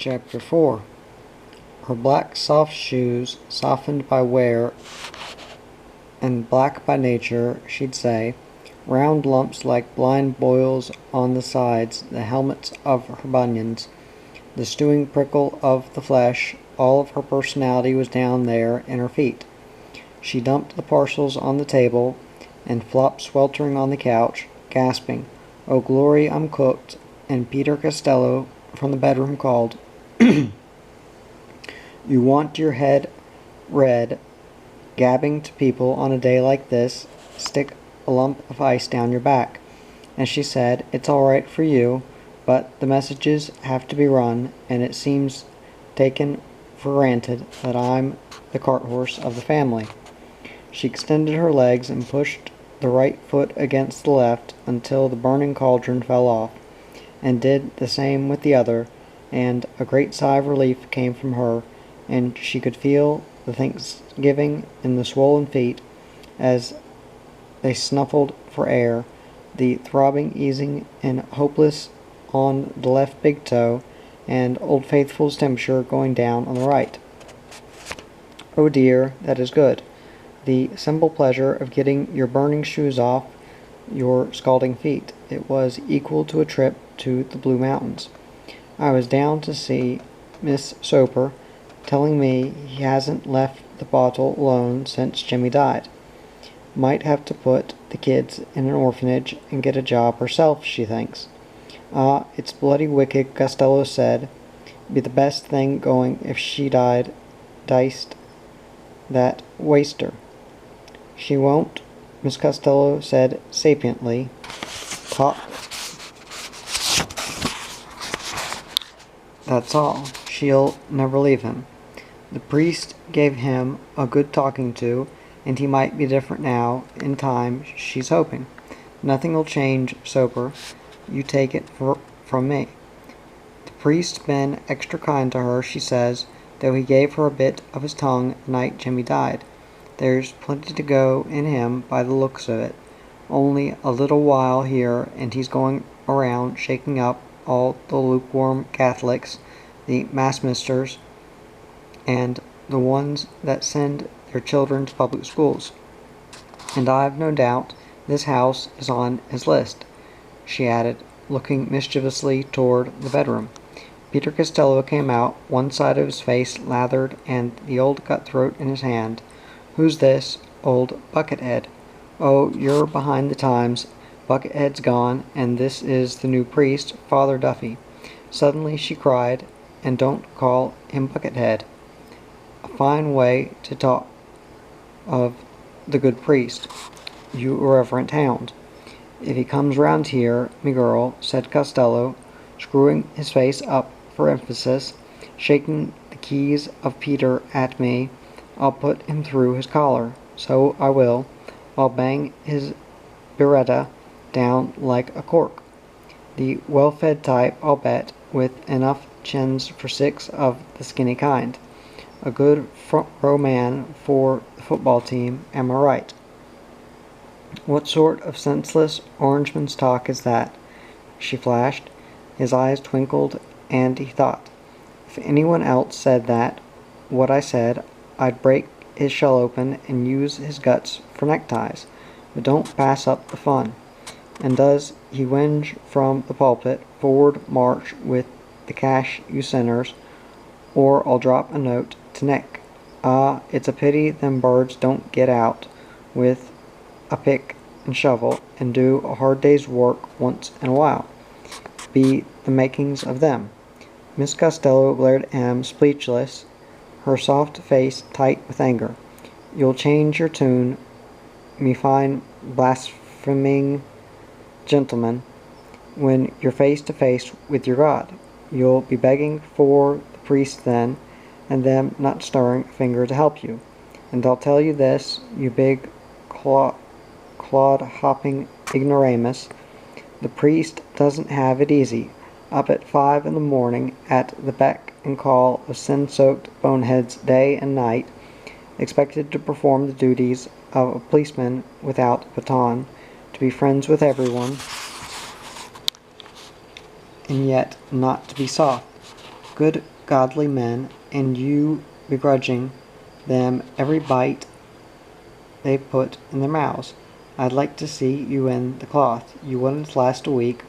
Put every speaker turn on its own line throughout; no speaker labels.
Chapter 4. Her black soft shoes, softened by wear and black by nature, she'd say, round lumps like blind boils on the sides, the helmets of her bunions, the stewing prickle of the flesh, all of her personality was down there in her feet. She dumped the parcels on the table and flopped sweltering on the couch, gasping, "Oh, glory, I'm cooked," and Peter Costello from the bedroom called, "You want your head red, gabbing to people on a day like this, stick a lump of ice down your back." And she said, "It's all right for you, but the messages have to be run, and it seems taken for granted that I'm the cart horse of the family." She extended her legs and pushed the right foot against the left until the burning cauldron fell off, and did the same with the other, and a great sigh of relief came from her, and she could feel the thanksgiving in the swollen feet as they snuffled for air, the throbbing easing and hopeless on the left big toe, and Old Faithful's temperature going down on the right. "Oh dear, that is good. The simple pleasure of getting your burning shoes off your scalding feet. It was equal to a trip to the Blue Mountains. I was down to see Miss Soper, telling me he hasn't left the bottle alone since Jimmy died. Might have to put the kids in an orphanage and get a job herself, she thinks. Ah, it's bloody wicked," Costello said. "Be the best thing going if she diced that waster." "She won't," Miss Costello said sapiently. "Talk. That's all. She'll never leave him. The priest gave him a good talking to, and he might be different now, in time, she's hoping. Nothing'll change, Soper. You take it from me. The priest's been extra kind to her, she says, though he gave her a bit of his tongue the night Jimmy died. There's plenty to go in him by the looks of it. Only a little while here, and he's going around shaking up all the lukewarm Catholics, the mass-misters, and the ones that send their children to public schools. And I've no doubt this house is on his list," she added, looking mischievously toward the bedroom. Peter Costello came out, one side of his face lathered and the old cutthroat in his hand. "Who's this, old Buckethead?" "Oh, you're behind the times. Buckethead's gone, and this is the new priest, Father Duffy." Suddenly she cried, "And don't call him Buckethead. A fine way to talk of the good priest, you irreverent hound." "If he comes round here, me girl," said Costello, screwing his face up for emphasis, shaking the keys of Peter at me, "I'll put him through his collar. So I will. I'll bang his biretta down like a cork. The well-fed type, I'll bet, with enough chins for 6 of the skinny kind. A good front-row man for the football team, am I right?" "What sort of senseless orangeman's talk is that?" she flashed. His eyes twinkled, and he thought, "If anyone else said that, what I said, I'd break his shell open and use his guts for neckties. But don't pass up the fun." And does he whinge from the pulpit, "Forward march with the cash, you sinners, or I'll drop a note to Nick. Ah, it's a pity them birds don't get out with a pick and shovel and do a hard day's work once in a while. Be the makings of them." Miss Costello glared at him, speechless, her soft face tight with anger. "You'll change your tune, me fine blaspheming gentleman, when you're face to face with your God. You'll be begging for the priest then, and them not stirring a finger to help you. And I'll tell you this, you big clod-hopping ignoramus, the priest doesn't have it easy, up at 5 in the morning at the beck and call of sin-soaked boneheads day and night, expected to perform the duties of a policeman without a baton, to be friends with everyone, and yet not to be soft. Good godly men, and you begrudging them every bite they put in their mouths. I'd like to see you in the cloth. You wouldn't last a week."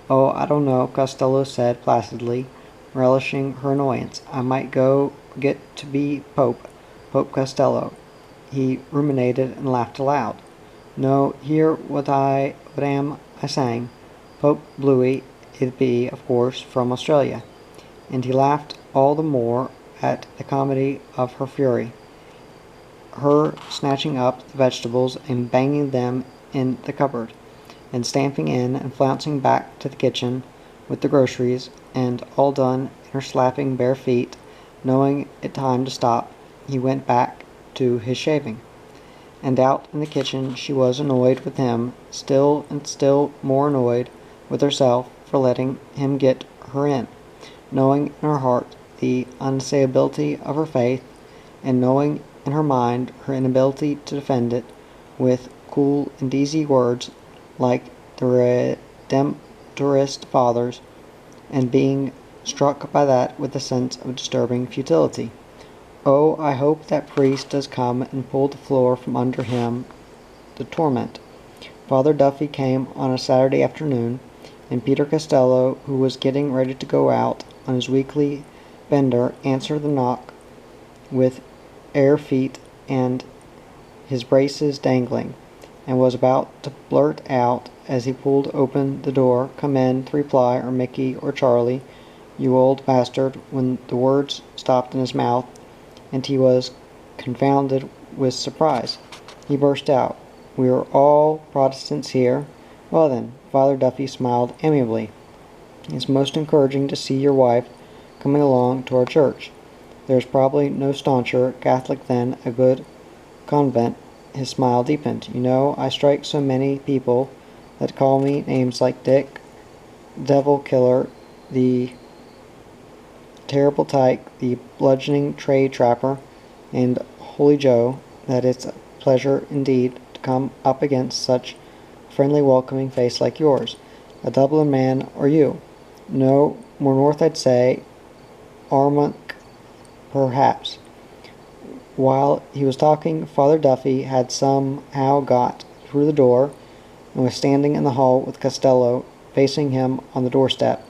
"Oh, I don't know," Costello said placidly, relishing her annoyance. "I might go get to be Pope Costello." He ruminated and laughed aloud. "No, hear what am I saying? Pope Bluey, it'd be, of course, from Australia." And he laughed all the more at the comedy of her fury. Her snatching up the vegetables and banging them in the cupboard, and stamping in and flouncing back to the kitchen with the groceries, and all done in her slapping bare feet. Knowing it time to stop, he went back to his shaving. And out in the kitchen she was annoyed with him, still and still more annoyed with herself for letting him get her in, knowing in her heart the unsayability of her faith, and knowing in her mind her inability to defend it with cool and easy words like the Redemptorist fathers, and being struck by that with a sense of disturbing futility. Oh, I hope that priest does come and pull the floor from under him the torment. Father Duffy came on a Saturday afternoon, and Peter Costello, who was getting ready to go out on his weekly bender, answered the knock with bare feet and his braces dangling, and was about to blurt out as he pulled open the door, "Come in," to reply, or Mickey, or Charlie, "You old bastard," when the words stopped in his mouth, and he was confounded with surprise. He burst out, "We are all Protestants here." "Well then," Father Duffy smiled amiably, "it's most encouraging to see your wife coming along to our church. There's probably no stauncher Catholic than a good convent." His smile deepened. "You know, I strike so many people that call me names like Dick, Devil Killer, the Terrible Tyke, the Bludgeoning Trade Trapper, and Holy Joe, that it's a pleasure indeed to come up against such a friendly welcoming face like yours. A Dublin man are you? No, more north I'd say, Armagh perhaps." While he was talking, Father Duffy had somehow got through the door, and was standing in the hall with Costello facing him on the doorstep,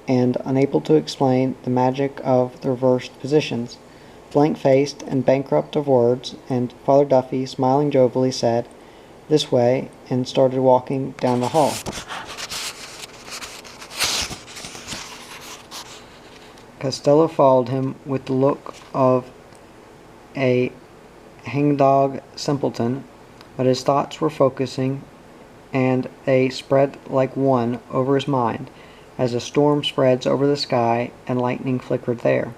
and unable to explain the magic of the reversed positions, blank-faced and bankrupt of words, and Father Duffy, smiling jovially, said, "This way," and started walking down the hall. Costello followed him with the look of a hangdog simpleton, but his thoughts were focusing, and they spread like one over his mind, as a storm spreads over the sky, and lightning flickered there.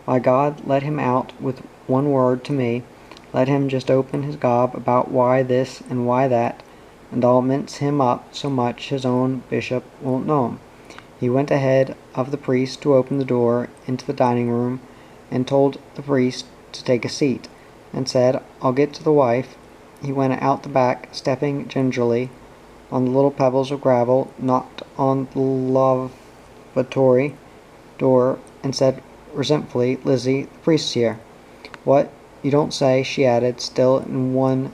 By God, let him out with one word to me. Let him just open his gob about why this and why that, and I'll mince him up so much his own bishop won't know him. He went ahead of the priest to open the door into the dining room, and told the priest to take a seat, and said, "I'll get to the wife." He went out the back, stepping gingerly on the little pebbles of gravel, knocked on the lavatory door, and said resentfully, "Lizzie, the priest's here." "What? You don't say," she added, still in one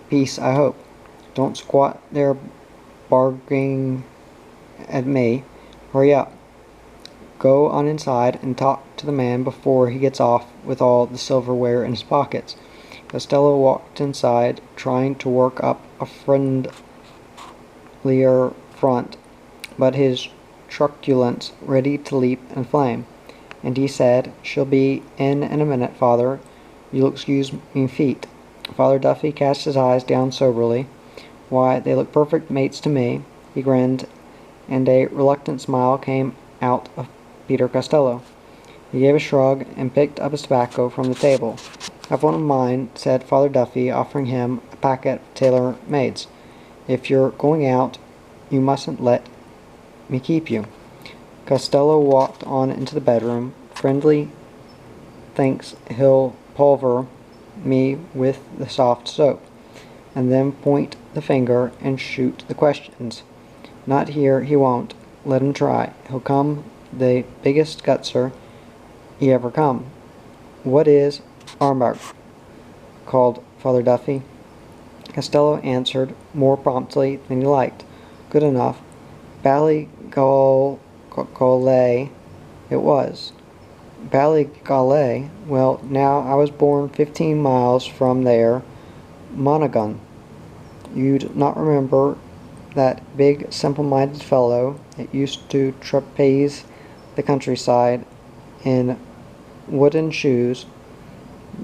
piece, "I hope." "Don't squat there barging at me. Hurry up. Go on inside and talk to the man before he gets off with all the silverware in his pockets." Costello walked inside, trying to work up a friendlier front, but his truculence ready to leap and flame, and he said, "She'll be in a minute, Father. You'll excuse me feet." Father Duffy cast his eyes down soberly. "Why, they look perfect mates to me." He grinned, and a reluctant smile came out of Peter Costello. He gave a shrug and picked up his tobacco from the table. "Have one of mine," said Father Duffy, offering him a packet of tailor-mades. "If you're going out, you mustn't let me keep you." Costello walked on into the bedroom. "Friendly thinks he'll pulver me with the soft soap, and then point the finger and shoot the questions. Not here, he won't. Let him try. He'll come the biggest gutser ye ever come?" "What is Armagh?" called Father Duffy. Costello answered more promptly than he liked. "Good enough. Ballygalley it was." "Ballygalley? Well, now, I was born 15 miles from there, Monaghan. You'd not remember that big, simple-minded fellow that used to trapeze the countryside in wooden shoes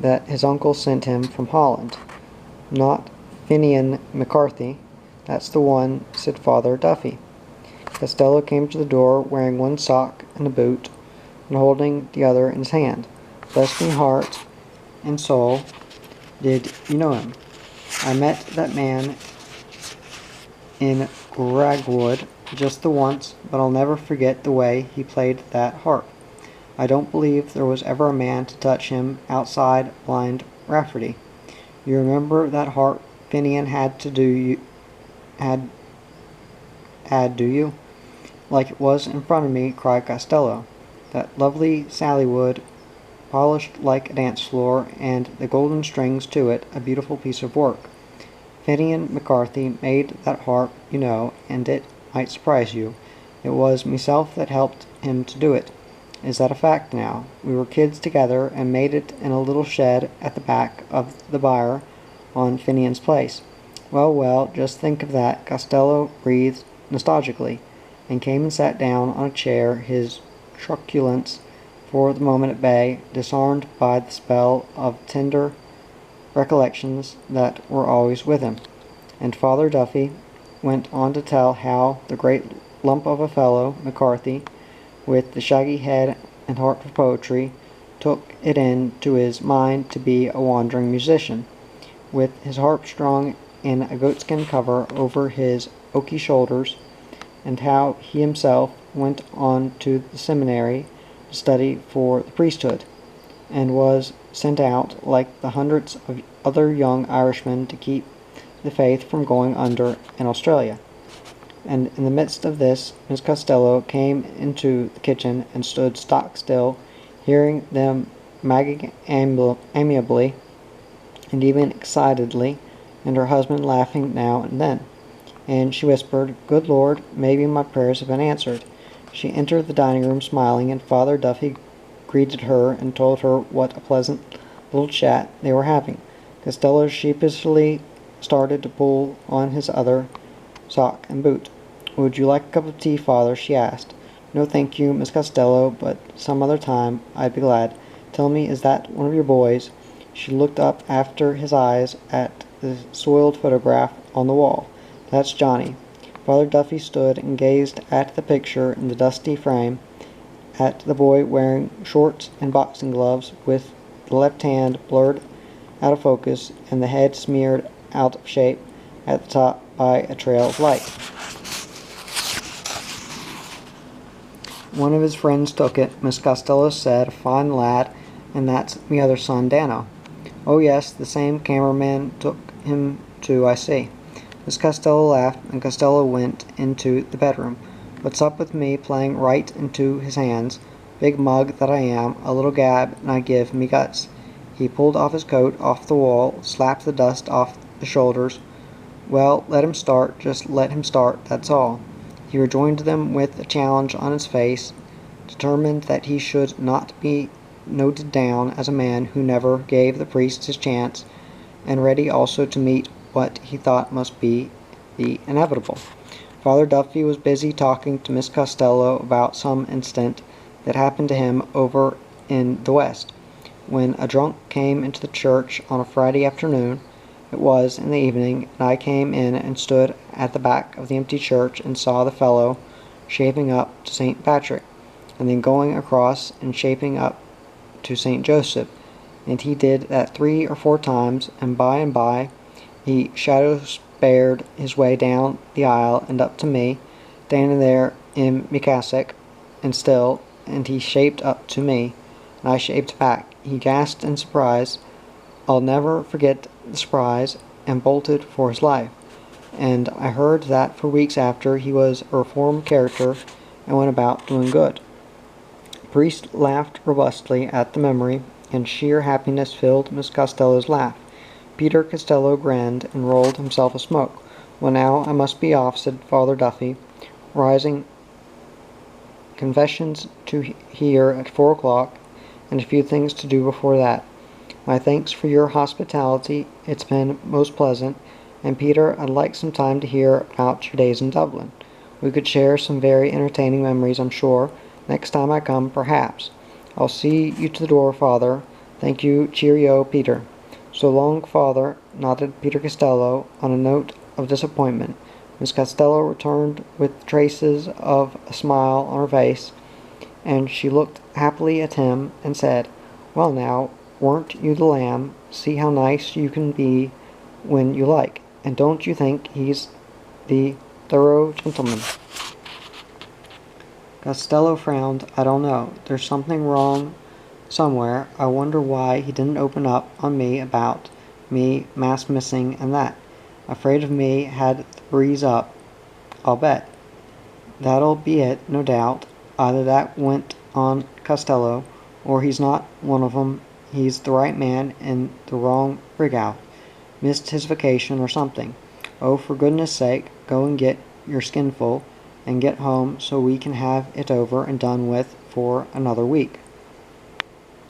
that his uncle sent him from Holland. Not Finian McCarthy. That's the one," said Father Duffy. Costello came to the door wearing one sock and a boot, and holding the other in his hand. "Bless me heart and soul, did you know him? I met that man in Ragwood just the once, but I'll never forget the way he played that harp. I don't believe there was ever a man to touch him outside Blind Rafferty. You remember that harp Finian had, do you? Like it was in front of me," cried Costello. "That lovely Sallywood, polished like a dance floor, and the golden strings to it, a beautiful piece of work. Finian McCarthy made that harp, you know, and it might surprise you. It was myself that helped him to do it. Is that a fact now? We were kids together and made it in a little shed at the back of the byre on Finian's place. Well, well, just think of that." Costello breathed nostalgically, and came and sat down on a chair, his truculence for the moment at bay, disarmed by the spell of tender recollections that were always with him. And Father Duffy went on to tell how the great lump of a fellow, McCarthy, with the shaggy head and heart for poetry, took it into his mind to be a wandering musician, with his harp strung in a goatskin cover over his oaky shoulders, and how he himself went on to the seminary to study for the priesthood, and was sent out, like the hundreds of other young Irishmen, to keep the faith from going under in Australia. And in the midst of this, Miss Costello came into the kitchen and stood stock still, hearing them magging amiably and even excitedly, and her husband laughing now and then. And she whispered, "Good Lord, maybe my prayers have been answered." She entered the dining room smiling, and Father Duffy greeted her and told her what a pleasant little chat they were having. Costello sheepishly started to pull on his other sock and boot. "Would you like a cup of tea, Father?" she asked. "No, thank you, Miss Costello, but some other time I'd be glad. Tell me, is that one of your boys?" She looked up after his eyes at the soiled photograph on the wall. "That's Johnny." Father Duffy stood and gazed at the picture in the dusty frame, at the boy wearing shorts and boxing gloves, with the left hand blurred out of focus and the head smeared out of shape at the top by a trail of light. "One of his friends took it," Miss Costello said. "A fine lad, and that's me other son, Dano." "Oh yes, the same cameraman took him too, I see." Miss Costello laughed, and Costello went into the bedroom. "What's up with me playing right into his hands? Big mug that I am, a little gab, and I give me guts." He pulled off his coat off the wall, slapped the dust off the shoulders. "Well, let him start, just let him start, that's all." He rejoined them with a challenge on his face, determined that he should not be noted down as a man who never gave the priest his chance, and ready also to meet what he thought must be the inevitable. Father Duffy was busy talking to Miss Costello about some incident that happened to him over in the West, when a drunk came into the church on a Friday afternoon. It was in the evening, and I came in and stood at the back of the empty church and saw the fellow shaping up to St. Patrick, and then going across and shaping up to St. Joseph, and he did that 3 or 4 times, and by he shadow-spared his way down the aisle and up to me, standing there in me cassock, and still, and he shaped up to me, and I shaped back. He gasped in surprise. I'll never forget the surprise, and bolted for his life. And I heard that for weeks after he was a reformed character and went about doing good. priest laughed robustly at the memory, and sheer happiness filled Miss Costello's laugh. Peter Costello grinned and rolled himself a smoke. "Well, now I must be off," said Father Duffy, rising. "Confessions to hear at 4 o'clock, and a few things to do before that. My thanks for your hospitality. It's been most pleasant. And Peter, I'd like some time to hear about your days in Dublin. We could share some very entertaining memories, I'm sure. Next time I come, perhaps. I'll see you to the door, Father. Thank you. Cheerio, Peter." "So long, Father," nodded Peter Costello, on a note of disappointment. Miss Costello returned with traces of a smile on her face, and she looked happily at him and said, "Well now, weren't you the lamb? See how nice you can be when you like. And don't you think he's the thorough gentleman?" Costello frowned. "I don't know. There's something wrong somewhere. I wonder why he didn't open up on me about me mass missing and that. Afraid of me had the breeze up, I'll bet." "That'll be it, no doubt. Either that," went on Costello, "or he's not one of 'em. He's the right man in the wrong rig-out. Missed his vacation or something. Oh, for goodness sake, go and get your skinful, and get home so we can have it over and done with for another week."